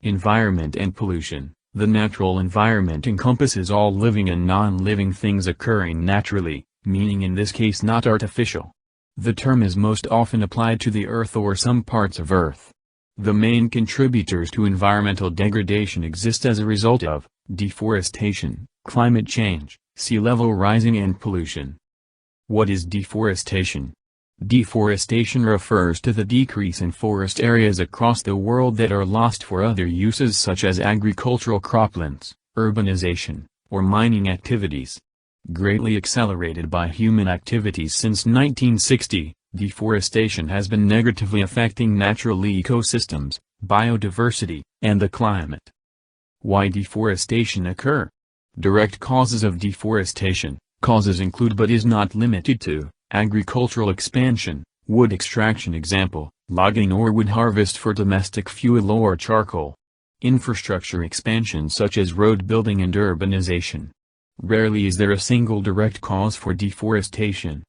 Environment and pollution. The natural environment encompasses all living and non-living things occurring naturally, meaning in this case not artificial. The term is most often applied to the Earth or some parts of Earth. The main contributors to environmental degradation exist as a result of deforestation, climate change, sea level rising and pollution. What is deforestation? Deforestation refers to the decrease in forest areas across the world that are lost for other uses such as agricultural croplands, urbanization, or mining activities. Greatly accelerated by human activities since 1960, deforestation has been negatively affecting natural ecosystems, biodiversity, and the climate. Why deforestation occur? Direct causes of deforestation. Causes include but is not limited to agricultural expansion, wood extraction example, logging or wood harvest for domestic fuel or charcoal. Infrastructure expansion such as road building and urbanization. Rarely is there a single direct cause for deforestation.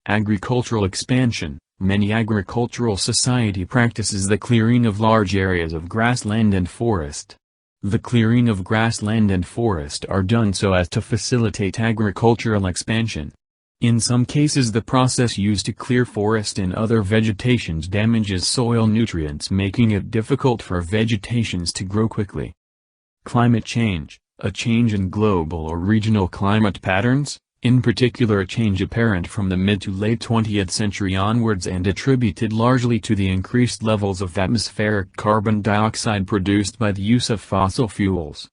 Agricultural expansion. Many agricultural society practices the clearing of large areas of grassland and forest. The clearing of grassland and forest are done so as to facilitate agricultural expansion. In some cases the process used to clear forest and other vegetations damages soil nutrients, making it difficult for vegetations to grow quickly. Climate change. A change in global or regional climate patterns, in particular a change apparent from the mid to late 20th century onwards and attributed largely to the increased levels of atmospheric carbon dioxide produced by the use of fossil fuels.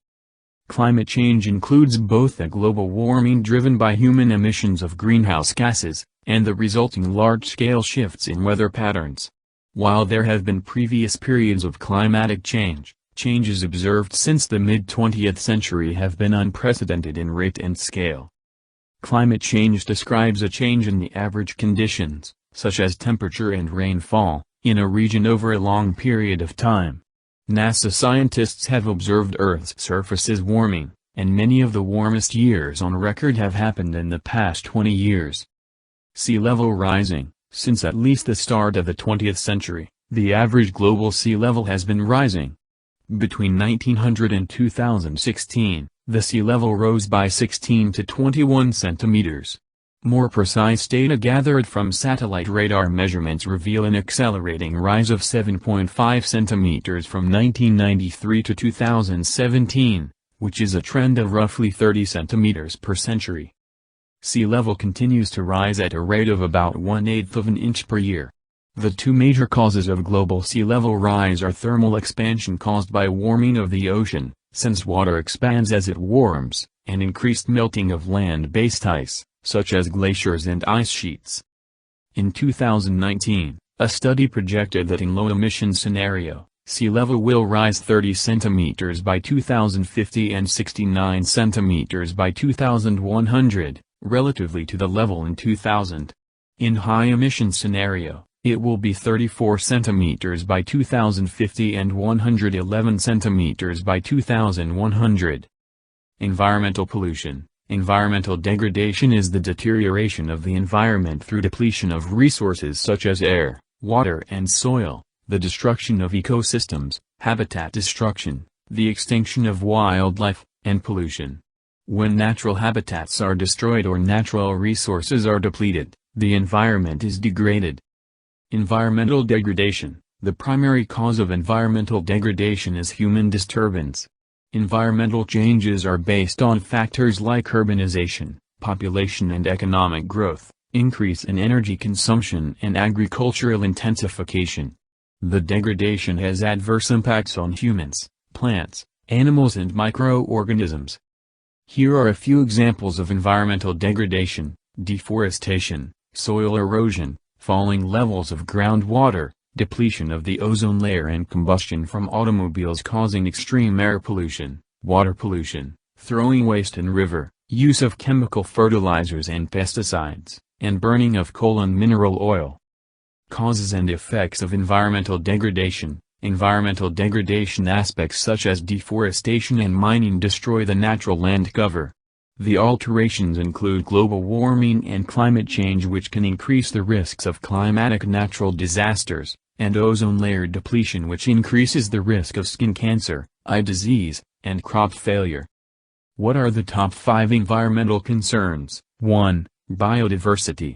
Climate change includes both the global warming driven by human emissions of greenhouse gases, and the resulting large-scale shifts in weather patterns. While there have been previous periods of climatic change, changes observed since the mid-20th century have been unprecedented in rate and scale. Climate change describes a change in the average conditions, such as temperature and rainfall, in a region over a long period of time. NASA scientists have observed Earth's surface is warming, and many of the warmest years on record have happened in the past 20 years. Sea level rising. Since at least the start of the 20th century, the average global sea level has been rising. Between 1900 and 2016, the sea level rose by 16 to 21 centimeters. More precise data gathered from satellite radar measurements reveal an accelerating rise of 7.5 centimeters from 1993 to 2017, which is a trend of roughly 30 centimeters per century. Sea level continues to rise at a rate of about 1/8 of an inch per year. The two major causes of global sea level rise are thermal expansion caused by warming of the ocean, since water expands as it warms, and increased melting of land-based ice, such as glaciers and ice sheets. In 2019, a study projected that in low-emission scenario, sea level will rise 30 centimeters by 2050 and 69 centimeters by 2100, relatively to the level in 2000. In high-emission scenario, it will be 34 centimeters by 2050 and 111 centimeters by 2100. Environmental pollution. Environmental degradation is the deterioration of the environment through depletion of resources such as air, water and soil, the destruction of ecosystems, habitat destruction, the extinction of wildlife, and pollution. When natural habitats are destroyed or natural resources are depleted, the environment is degraded. Environmental degradation. The primary cause of environmental degradation is human disturbance. Environmental changes are based on factors like urbanization, population and economic growth, increase in energy consumption and agricultural intensification. The degradation has adverse impacts on humans, plants, animals and microorganisms. Here are a few examples of environmental degradation: deforestation, soil erosion, falling levels of groundwater, depletion of the ozone layer and combustion from automobiles causing extreme air pollution, water pollution, throwing waste in river, use of chemical fertilizers and pesticides, and burning of coal and mineral oil. Causes and effects of environmental degradation. Environmental degradation aspects such as deforestation and mining destroy the natural land cover. The alterations include global warming and climate change, which can increase the risks of climatic natural disasters, and ozone layer depletion, which increases the risk of skin cancer, eye disease, and crop failure. What are the top 5 environmental concerns? 1. Biodiversity.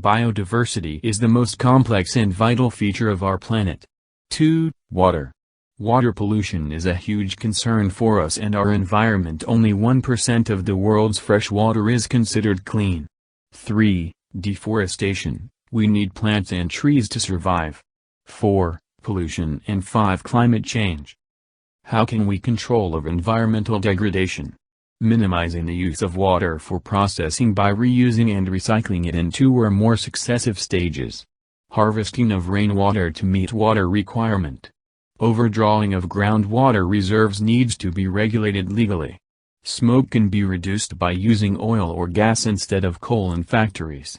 Biodiversity is the most complex and vital feature of our planet. 2. Water. Water pollution is a huge concern for us and our environment. Only 1% of the world's fresh water is considered clean. 3. Deforestation. We need plants and trees to survive. 4. Pollution. And 5. Climate change. How can we control of environmental degradation? Minimizing the use of water for processing by reusing and recycling it in 2 or more successive stages. Harvesting of rainwater to meet water requirement. Overdrawing of groundwater reserves needs to be regulated legally. Smoke can be reduced by using oil or gas instead of coal in factories.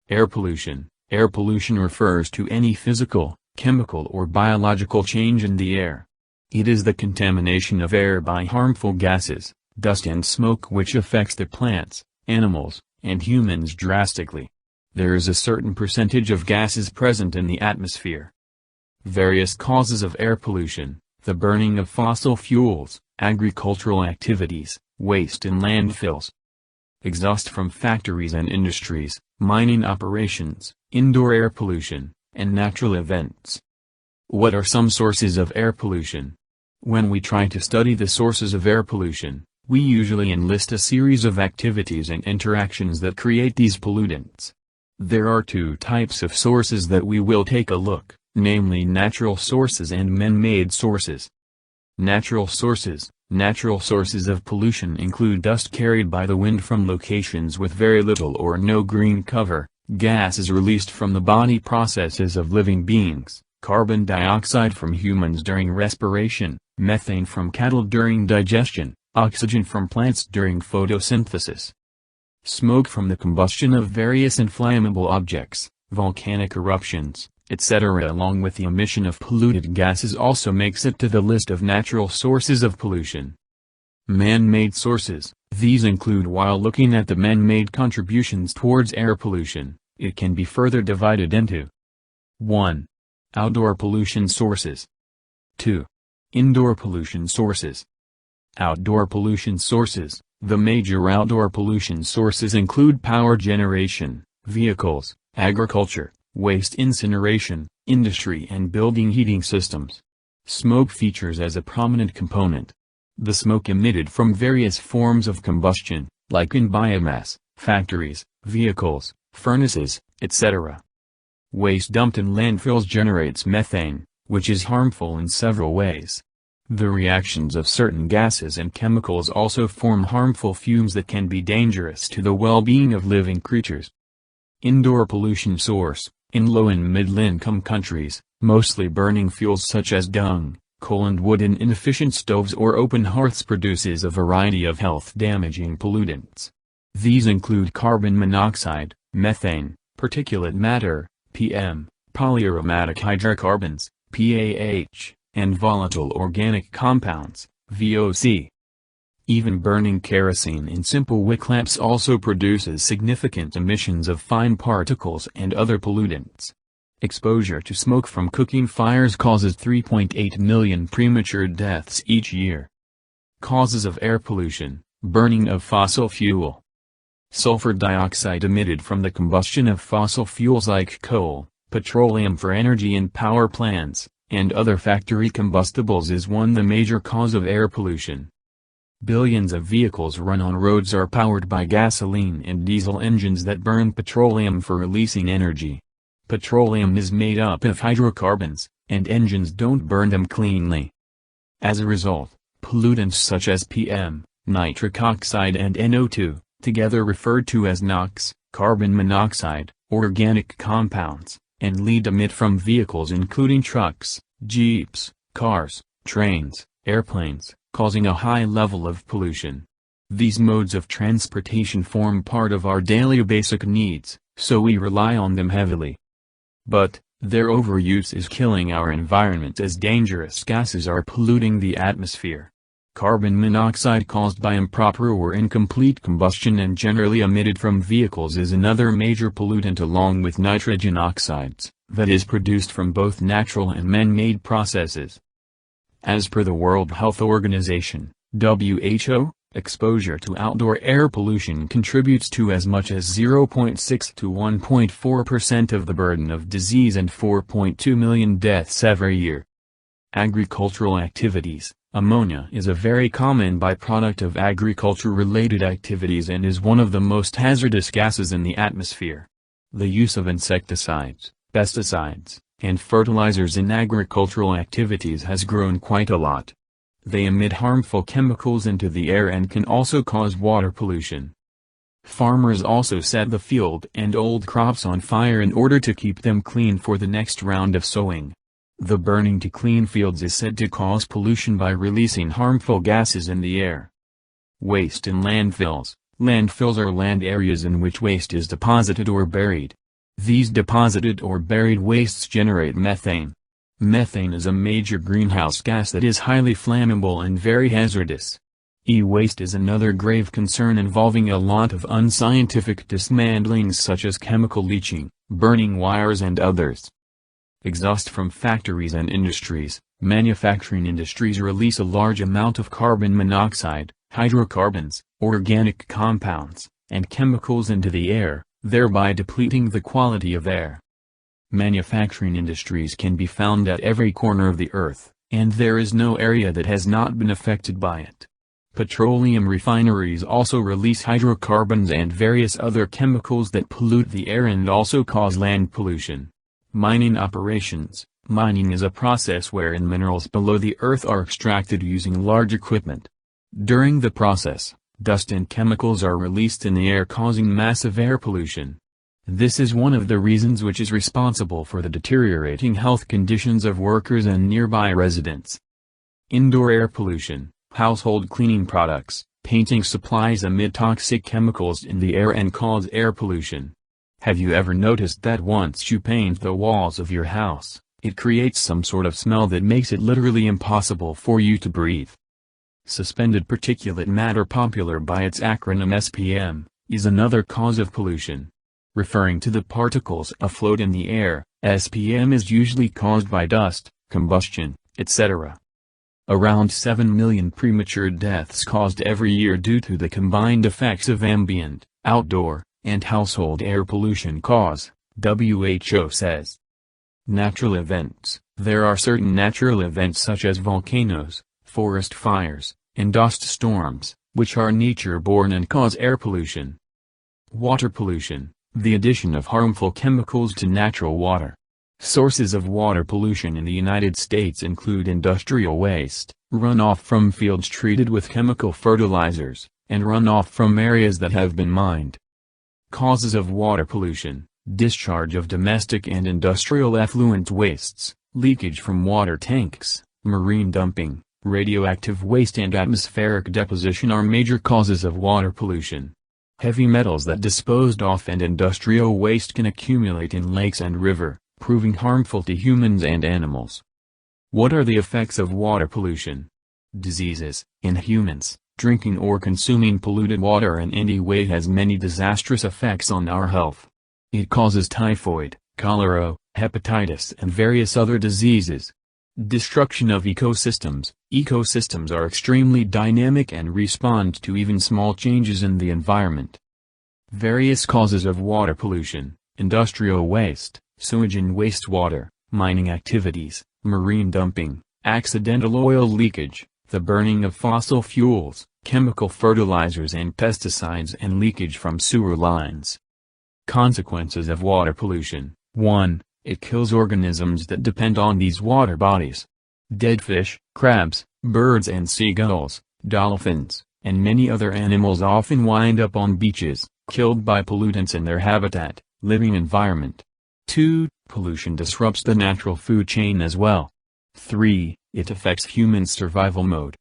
Air pollution. Air pollution refers to any physical, chemical or biological change in the air. It is the contamination of air by harmful gases, dust and smoke which affects the plants, animals, and humans drastically. There is a certain percentage of gases present in the atmosphere. Various causes of air pollution: the burning of fossil fuels, agricultural activities, waste in landfills, exhaust from factories and industries, mining operations, indoor air pollution, and natural events. What are some sources of air pollution? When we try to study the sources of air pollution, we usually enlist a series of activities and interactions that create these pollutants. There are 2 types of sources that we will take a look, namely natural sources and man-made sources. Natural sources. Natural sources of pollution include dust carried by the wind from locations with very little or no green cover, gases released from the body processes of living beings, carbon dioxide from humans during respiration, methane from cattle during digestion, oxygen from plants during photosynthesis. Smoke from the combustion of various inflammable objects, volcanic eruptions, etc. along with the emission of polluted gases also makes it to the list of natural sources of pollution. Man-made sources. These include, while looking at the man-made contributions towards air pollution, it can be further divided into 1. Outdoor pollution sources. 2. Indoor pollution sources. Outdoor pollution sources. The major outdoor pollution sources include power generation, vehicles, agriculture, waste incineration, industry and building heating systems. Smoke features as a prominent component. The smoke emitted from various forms of combustion, like in biomass, factories, vehicles, furnaces, etc. Waste dumped in landfills generates methane, which is harmful in several ways. The reactions of certain gases and chemicals also form harmful fumes that can be dangerous to the well-being of living creatures. Indoor pollution source. In low and middle-income countries, mostly burning fuels such as dung, coal and wood in inefficient stoves or open hearths produces a variety of health-damaging pollutants. These include carbon monoxide, methane, particulate matter, PM, polyaromatic hydrocarbons, PAH, and volatile organic compounds, VOC. Even burning kerosene in simple wick lamps also produces significant emissions of fine particles and other pollutants. Exposure to smoke from cooking fires causes 3.8 million premature deaths each year. Causes of air pollution: burning of fossil fuel. Sulfur dioxide emitted from the combustion of fossil fuels like coal, petroleum for energy in power plants, and other factory combustibles is the major cause of air pollution. Billions of vehicles run on roads are powered by gasoline and diesel engines that burn petroleum for releasing energy. Petroleum is made up of hydrocarbons, and engines don't burn them cleanly. As a result, pollutants such as PM, nitric oxide and NO2, together referred to as NOx, carbon monoxide, organic compounds, and lead emit from vehicles including trucks, jeeps, cars, trains, airplanes, causing a high level of pollution. These modes of transportation form part of our daily basic needs, so we rely on them heavily. But, their overuse is killing our environment as dangerous gases are polluting the atmosphere. Carbon monoxide caused by improper or incomplete combustion and generally emitted from vehicles is another major pollutant along with nitrogen oxides, that is produced from both natural and man-made processes. As per the World Health Organization, WHO, exposure to outdoor air pollution contributes to as much as 0.6 to 1.4% of the burden of disease and 4.2 million deaths every year. Agricultural activities. Ammonia is a very common byproduct of agriculture-related activities and is one of the most hazardous gases in the atmosphere. The use of insecticides, pesticides, and fertilizers in agricultural activities has grown quite a lot. They emit harmful chemicals into the air and can also cause water pollution. Farmers also set the field and old crops on fire in order to keep them clean for the next round of sowing. The burning to clean fields is said to cause pollution by releasing harmful gases in the air. Waste in landfills. Landfills are land areas in which waste is deposited or buried. These deposited or buried wastes generate methane. Methane is a major greenhouse gas that is highly flammable and very hazardous. E-waste is another grave concern involving a lot of unscientific dismantlings such as chemical leaching, burning wires and others. Exhaust from factories and industries. Manufacturing industries release a large amount of carbon monoxide, hydrocarbons, organic compounds, and chemicals into the air, thereby depleting the quality of air. Manufacturing industries can be found at every corner of the earth, and there is no area that has not been affected by it. Petroleum refineries also release hydrocarbons and various other chemicals that pollute the air and also cause land pollution. Mining operations. Mining is a process wherein minerals below the earth are extracted using large equipment. During the process, dust and chemicals are released in the air causing massive air pollution. This is one of the reasons which is responsible for the deteriorating health conditions of workers and nearby residents. Indoor air pollution. Household cleaning products, painting supplies emit toxic chemicals in the air and cause air pollution. Have you ever noticed that once you paint the walls of your house, it creates some sort of smell that makes it literally impossible for you to breathe? Suspended particulate matter, popular by its acronym SPM, is another cause of pollution. Referring to the particles afloat in the air, SPM is usually caused by dust, combustion, etc. Around 7 million premature deaths caused every year due to the combined effects of ambient, outdoor, and household air pollution cause, WHO says. Natural events. There are certain natural events such as volcanoes, forest fires, and dust storms, which are nature-born and cause air pollution. Water pollution. The addition of harmful chemicals to natural water. Sources of water pollution in the United States include industrial waste, runoff from fields treated with chemical fertilizers, and runoff from areas that have been mined. Causes of water pollution. Discharge of domestic and industrial effluent wastes, leakage from water tanks, marine dumping, radioactive waste and atmospheric deposition are major causes of water pollution. Heavy metals that disposed off and industrial waste can accumulate in lakes and river, proving harmful to humans and animals. What are the effects of water pollution? Diseases. In humans, drinking or consuming polluted water in any way has many disastrous effects on our health. It causes typhoid, cholera, hepatitis and various other diseases. Destruction of ecosystems. Ecosystems are extremely dynamic and respond to even small changes in the environment. Various causes of water pollution. Industrial waste, sewage and wastewater, mining activities, marine dumping, accidental oil leakage, the burning of fossil fuels, chemical fertilizers and pesticides and leakage from sewer lines. Consequences of water pollution. 1. It kills organisms that depend on these water bodies. Dead fish, crabs, birds and seagulls, dolphins, and many other animals often wind up on beaches, killed by pollutants in their habitat, living environment. 2. Pollution disrupts the natural food chain as well. 3. It affects human survival mode.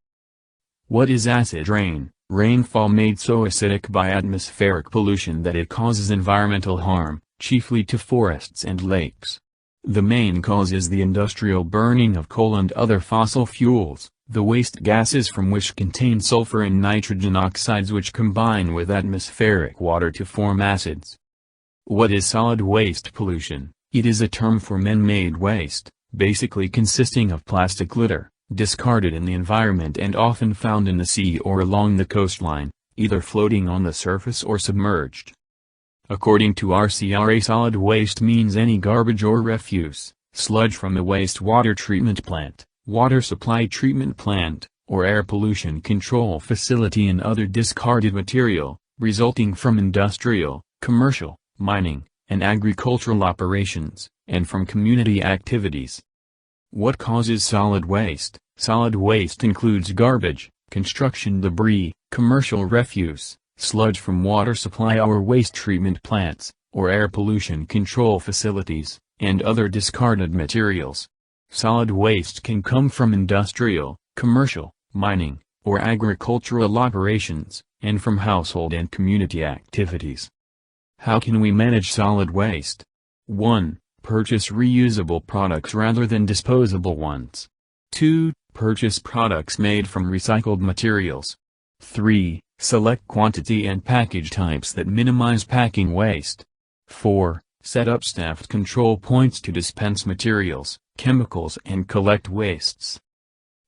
What is acid rain? Rainfall made so acidic by atmospheric pollution that it causes environmental harm, chiefly to forests and lakes. The main cause is the industrial burning of coal and other fossil fuels, the waste gases from which contain sulfur and nitrogen oxides which combine with atmospheric water to form acids. What is solid waste pollution? It is a term for man-made waste, basically consisting of plastic litter, discarded in the environment and often found in the sea or along the coastline, either floating on the surface or submerged. According to RCRA, solid waste means any garbage or refuse, sludge from a wastewater treatment plant, water supply treatment plant, or air pollution control facility and other discarded material, resulting from industrial, commercial, mining, and agricultural operations, and from community activities. What causes solid waste? Solid waste includes garbage, construction debris, commercial refuse, sludge from water supply or waste treatment plants, or air pollution control facilities, and other discarded materials. Solid waste can come from industrial, commercial, mining, or agricultural operations, and from household and community activities. How can we manage solid waste? 1. Purchase reusable products rather than disposable ones. 2. Purchase products made from recycled materials. 3. Select quantity and package types that minimize packing waste. 4. Set up staffed control points to dispense materials, chemicals and collect wastes.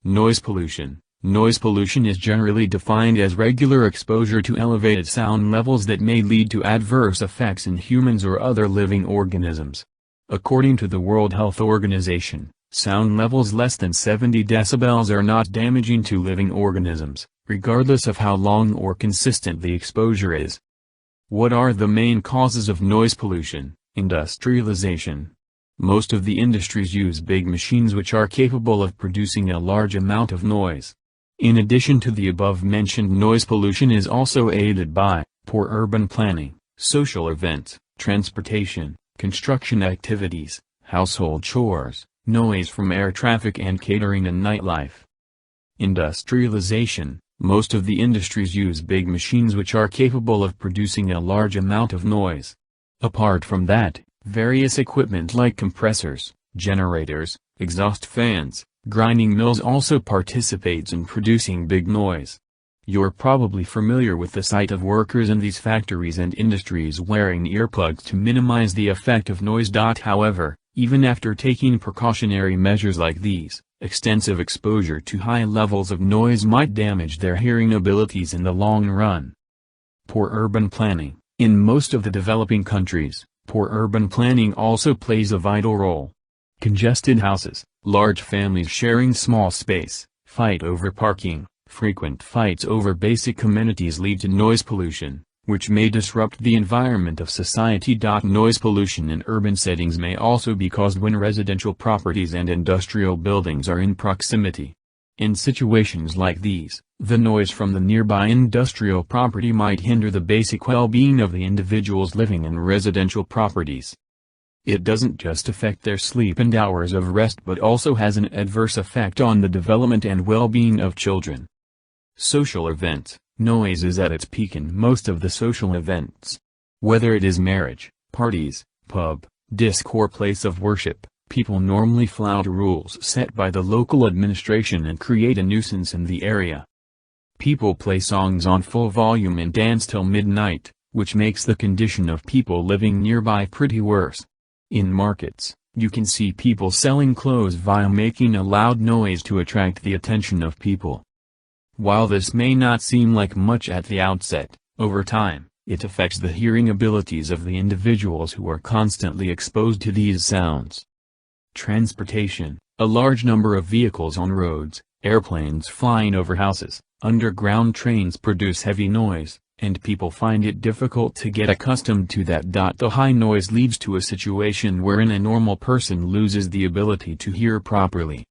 Noise pollution. Noise pollution is generally defined as regular exposure to elevated sound levels that may lead to adverse effects in humans or other living organisms. According to the World Health Organization, sound levels less than 70 decibels are not damaging to living organisms, regardless of how long or consistent the exposure is. What are the main causes of noise pollution? Industrialization. Most of the industries use big machines which are capable of producing a large amount of noise. In addition to the above-mentioned, noise pollution is also aided by poor urban planning, social events, transportation, construction activities, household chores, noise from air traffic and catering and nightlife. Industrialization. Most of the industries use big machines which are capable of producing a large amount of noise. Apart from that, various equipment like compressors, generators, exhaust fans, grinding mills also participates in producing big noise. You're probably familiar with the sight of workers in these factories and industries wearing earplugs to minimize the effect of noise. However, even after taking precautionary measures like these, extensive exposure to high levels of noise might damage their hearing abilities in the long run. Poor urban planning. In most of the developing countries, poor urban planning also plays a vital role. Congested houses, large families sharing small space, fight over parking, frequent fights over basic amenities lead to noise pollution, which may disrupt the environment of society. Noise pollution in urban settings may also be caused when residential properties and industrial buildings are in proximity. In situations like these, the noise from the nearby industrial property might hinder the basic well-being of the individuals living in residential properties. It doesn't just affect their sleep and hours of rest but also has an adverse effect on the development and well-being of children. Social events. Noise is at its peak in most of the social events. Whether it is marriage, parties, pub, disc or place of worship, people normally flout rules set by the local administration and create a nuisance in the area. People play songs on full volume and dance till midnight, which makes the condition of people living nearby pretty worse. In markets, you can see people selling clothes while making a loud noise to attract the attention of people. While this may not seem like much at the outset, over time, it affects the hearing abilities of the individuals who are constantly exposed to these sounds. Transportation. A large number of vehicles on roads, airplanes flying over houses, underground trains produce heavy noise, and people find it difficult to get accustomed to that. The high noise leads to a situation wherein a normal person loses the ability to hear properly.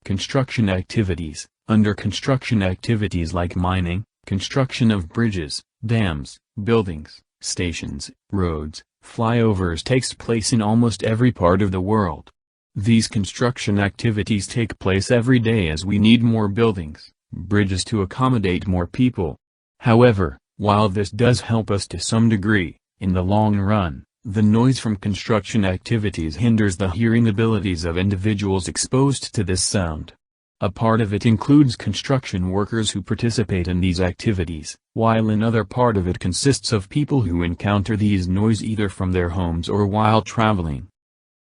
Construction activities. Under construction activities like mining, construction of bridges, dams, buildings, stations, roads, flyovers takes place in almost every part of the world. These construction activities take place every day as we need more buildings, bridges to accommodate more people. However, while this does help us to some degree, in the long run, the noise from construction activities hinders the hearing abilities of individuals exposed to this sound. A part of it includes construction workers who participate in these activities, while another part of it consists of people who encounter these noise either from their homes or while traveling.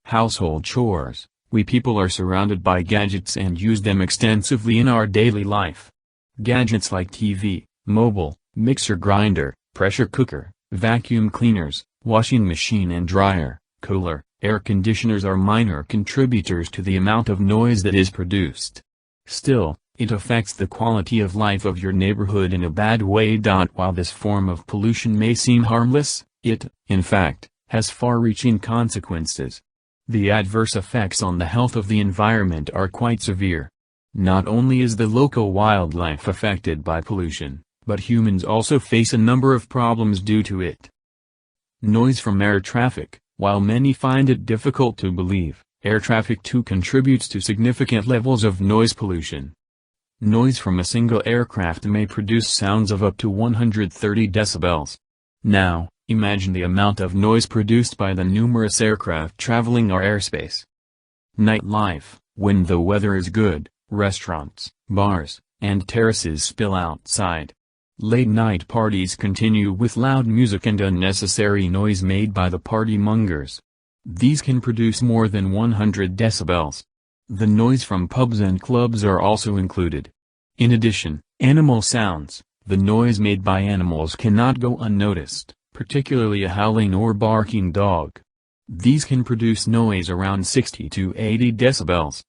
Household chores. We people are surrounded by gadgets and use them extensively in our daily life. Gadgets like TV, mobile, mixer grinder, pressure cooker, vacuum cleaners, washing machine and dryer, cooler, air conditioners are minor contributors to the amount of noise that is produced. Still, it affects the quality of life of your neighborhood in a bad way. While this form of pollution may seem harmless, it, in fact, has far-reaching consequences. The adverse effects on the health of the environment are quite severe. Not only is the local wildlife affected by pollution, but humans also face a number of problems due to it. Noise from air traffic. While many find it difficult to believe, air traffic too contributes to significant levels of noise pollution. Noise from a single aircraft may produce sounds of up to 130 decibels. Now, imagine the amount of noise produced by the numerous aircraft traveling our airspace. Nightlife. When the weather is good, restaurants, bars, and terraces spill outside. Late-night parties continue with loud music and unnecessary noise made by the party mongers. These can produce more than 100 decibels. The noise from pubs and clubs are also included. In addition, animal sounds. The noise made by animals cannot go unnoticed, particularly a howling or barking dog. These can produce noise around 60 to 80 decibels.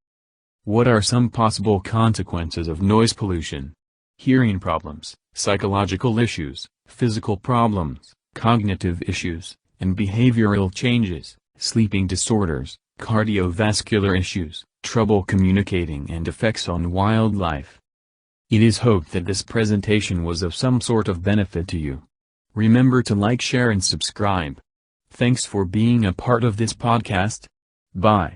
What are some possible consequences of noise pollution? Hearing problems, psychological issues, physical problems, cognitive issues, and behavioral changes, sleeping disorders, cardiovascular issues, trouble communicating and effects on wildlife. It is hoped that this presentation was of some sort of benefit to you. Remember to like, share and subscribe. Thanks for being a part of this podcast. Bye.